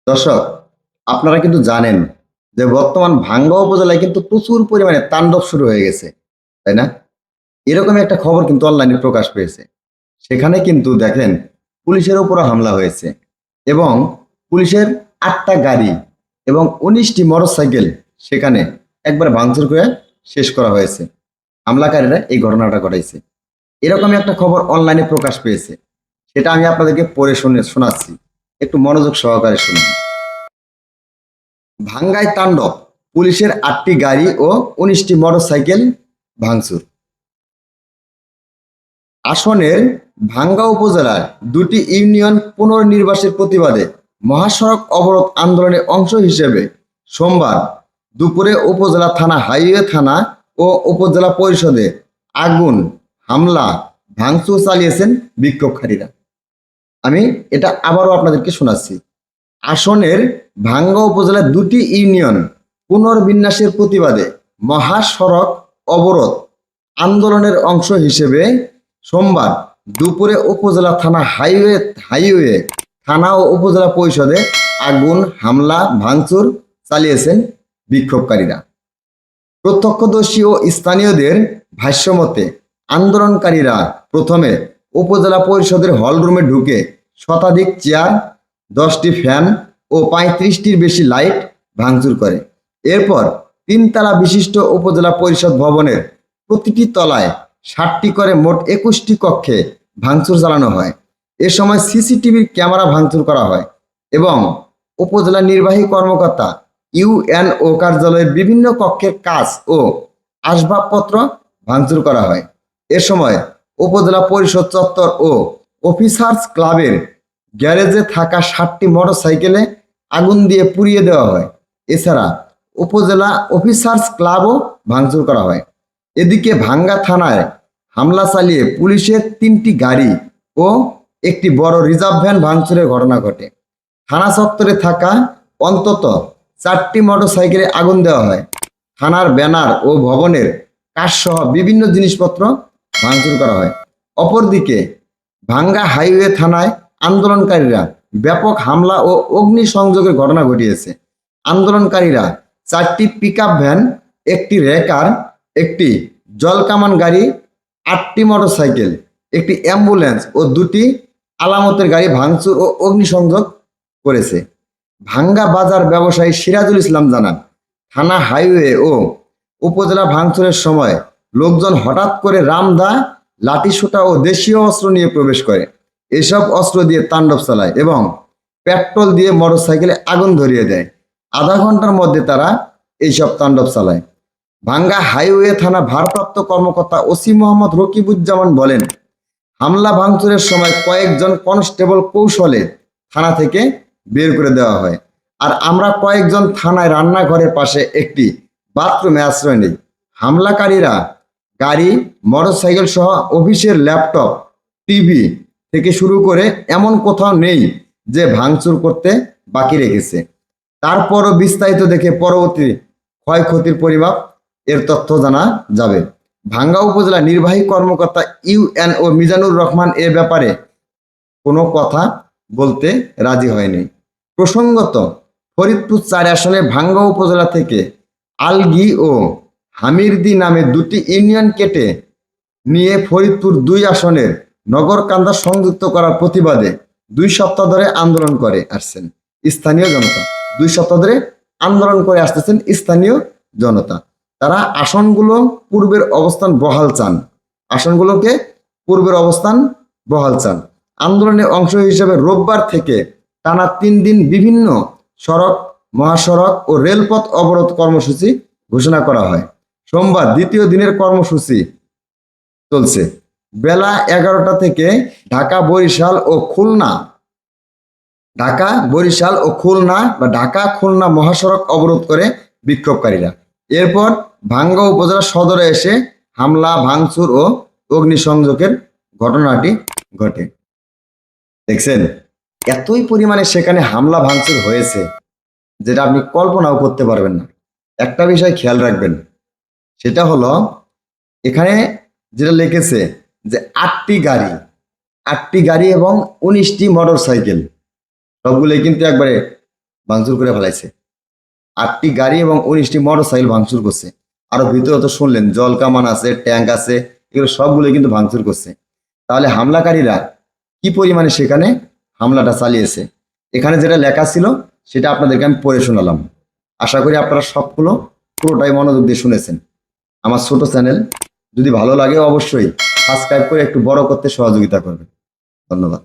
দর্শক, আপনারা কিন্তু জানেন যে বর্তমান ভাঙ্গা উপজেলায় কিন্তু প্রচুর পরিমাণে তাণ্ডব শুরু হয়ে গেছে, তাই না? এরকম একটা খবর কিন্তু অনলাইনে প্রকাশ পেয়েছে। সেখানে কিন্তু দেখেন পুলিশের উপরও হামলা হয়েছে এবং পুলিশের ৮টা গাড়ি এবং ১৯টি মোটরসাইকেল সেখানে একবার ভাঙচুর করে শেষ করা হয়েছে। হামলাকারীরা এই ঘটনাটা ঘটাইছে। এরকমই একটা খবর অনলাইনে প্রকাশ পেয়েছে। সেটা আমি আপনাদেরকে পড়ে শোনাচ্ছি। একটু মনোযোগ সহকারে শুনুন। ভাঙ্গায় তাণ্ডব, পুলিশের ৮টি গাড়ি ও ১৯টি মোটরসাইকেল ভাঙচুর। আসনের ভাঙ্গা উপজেলার ২টি ইউনিয়ন পুনর্নির্বাসনের প্রতিবাদে মহাসড়ক অবরোধ আন্দোলনের অংশ হিসেবে সোমবার দুপুরে উপজেলা থানা হাইওয়ে থানা ও উপজেলা পরিষদে আগুন, হামলা, ভাঙচুর চালিয়েছেন বিক্ষোভকারীরা। আমি এটা আবারও আপনাদেরকে শোনাচ্ছি। আসনের ভাঙ্গা উপজেলার ২টি ইউনিয়ন পুনর্বিন্যাসের প্রতিবাদে মহাসড়ক অবরোধ আন্দোলনের অংশ হিসেবে সোমবার দুপুরে উপজেলা থানা হাইওয়ে থানা ও উপজেলা পরিষদে আগুন, হামলা, ভাঙচুর চালিয়েছেন বিক্ষোভকারীরা। প্রত্যক্ষদর্শী ও স্থানীয়দের ভাষ্যমতে আন্দোলনকারীরা প্রথমে উপজেলা পরিষদের হলরুমে ঢুকে শতাধিক চেয়ার, ১০টি ফ্যান ও ৩৫টির বেশি লাইট ভাঙচুর করে। এরপর তিনতলা বিশিষ্ট উপজেলা পরিষদ ভবনের প্রতিটি তলায় ৬০টি করে মোট ২১টি কক্ষে ভাঙচুর চালানো হয়। এ সময় সিসিটিভির ক্যামেরা ভাঙচুর করা হয় এবং উপজেলা নির্বাহী কর্মকর্তা ইউএনও কার্যালয়ের বিভিন্ন কক্ষের কাজ ও আসবাবপত্র ভাঙচুর করা হয়। এ সময় উপজেলা পরিষদ চত্বর ও অফিসার্স ক্লাবের গ্যারেজে থাকা ৬০টি মোটরসাইকেলে আগুন দিয়ে পুড়িয়ে দেওয়া হয়। এছাড়া উপজেলা অফিসার্স ক্লাবও ভাঙচুর করা হয়। এদিকে ভাঙ্গা থানায় হামলা চালিয়ে পুলিশের ৩টি গাড়ি ও একটি বড় রিজার্ভ ভ্যান ভাঙচুরের ঘটনা ঘটে। থানা চত্বরে থাকা অন্তত ৪টি মোটরসাইকেলে আগুন দেওয়া হয়। থানার ব্যানার ও ভবনের কাঠসহ বিভিন্ন জিনিসপত্র ভাঙচুর করা হয়। অপরদিকে ভাঙ্গা হাইওয়ে থানায় আন্দোলনকারীরা ব্যাপক হামলা ও অগ্নিসংযোগের ঘটনা ঘটিয়েছে। আন্দোলনকারীরা ৪টি পিকআপ ভ্যান, একটি রেকার, একটি জলকামান গাড়ি, ৮টি মোটরসাইকেল, একটি অ্যাম্বুলেন্স ও ২টি আলামতের গাড়ি ভাঙচুর ও অগ্নিসংযোগ করেছে। ভাঙ্গা বাজার ব্যবসায়ী সিরাজুল ইসলাম জানান, থানা হাইওয়ে ও উপজেলা ভাঙচুরের সময় লোকজন হঠাৎ করে রামদা, লাঠিসোঁটা ও দেশীয় অস্ত্র নিয়ে প্রবেশ করে। এসব অস্ত্র দিয়ে তাণ্ডব চালায় এবং পেট্রোল দিয়ে মোটরসাইকেলে আগুন ধরিয়ে দেয়। আধা ঘন্টার মধ্যে তারা এইসব তাণ্ডব চালায়। ভাঙ্গা হাইওয়ে থানা ভারপ্রাপ্ত কর্মকর্তা ওসি মোহাম্মদ রকিবুজ্জামান বলেন, হামলা ভাঙচুরের সময় কয়েকজন কনস্টেবল কৌশলে থানা থেকে বের করে দেওয়া হয়। আর আমরা কয়েকজন থানায় রান্নাঘরের পাশে একটি বাথরুমে আশ্রয় নেই। হামলাকারীরা গাড়ি, মোটরসাইকেল সহ অফিসের ল্যাপটপ, টিভি থেকে শুরু করে এমন কোথাও নেই যে ভাঙচুর করতে বাকি রেখেছে। তারপরও বিস্তারিত দেখে পরবর্তী ক্ষয়ক্ষতির পরিমাপ এর তথ্য জানা যাবে। ভাঙ্গা উপজেলা নির্বাহী কর্মকর্তা ইউএনও মিজানুর রহমান এ ব্যাপারে কোনো কথা বলতে রাজি হয়নি। প্রসঙ্গত, ফরিদপুর ৪ আসনে ভাঙ্গা উপজেলা থেকে আলগি ও হামিরদি নামে ২টি ইউনিয়ন কেটে নিয়ে ফরিদপুর ২ আসনের নগরকান্দা সংযুক্ত করার প্রতিবাদে ২ সপ্তাহ ধরে আন্দোলন করে আসছেন স্থানীয় জনতা। ২ সপ্তাহ ধরে আন্দোলন করে আসতেছেন স্থানীয় জনতা। তারা আসনগুলো পূর্বের অবস্থান বহাল চান। আসনগুলোকে পূর্বের অবস্থান বহাল চান। আন্দোলনের অংশ হিসেবে রোববার থেকে টানা ৩ দিন বিভিন্ন সড়ক, মহাসড়ক ও রেলপথ অবরোধ কর্মসূচি ঘোষণা করা হয়। সোমবার দ্বিতীয় দিনের কর্মসূচি চলছে। বেলা ১১টা থেকে ঢাকা বরিশাল ও খুলনা বা ঢাকা খুলনা মহাসড়ক অবরোধ করে বিক্ষোভকারীরা। এরপর ভাঙ্গা উপজেলা সদরে এসে হামলা, ভাঙচুর ও অগ্নিসংযোগের ঘটনাটি ঘটে। দেখছেন, এতই পরিমাণে সেখানে হামলা ভাঙচুর হয়েছে যেটা আপনি কল্পনাও করতে পারবেন না। একটা বিষয় খেয়াল রাখবেন, সেটা হলো এখানে যেটা লিখেছে যে ৮টি গাড়ি এবং ১৯টি মোটরসাইকেল, সবগুলোই কিন্তু একবারে ভাঙচুর করে ফেলাইছে। 8টি গাড়ি এবং 19টি মোটরসাইকেল ভাঙচুর করছে। আরো ভিতরে তো শুনলেন জল কামান আছে, ট্যাঙ্ক আছে, এগুলো সবগুলো কিন্তু ভাঙচুর করছে। তাহলে হামলাকারীরা কি পরিমাণে সেখানে হামলাটা চালিয়েছে, এখানে যেটা লেখা ছিল সেটা আপনাদেরকে আমি পড়ে শোনালাম। আশা করি আপনারা সবগুলো পুরোটাই মনোযোগ দিয়ে শুনেছেন। আমার ছোট চ্যানেল যদি ভালো লাগে অবশ্যই সাবস্ক্রাইব করে একটু বড় করতে সহযোগিতা করবেন। ধন্যবাদ।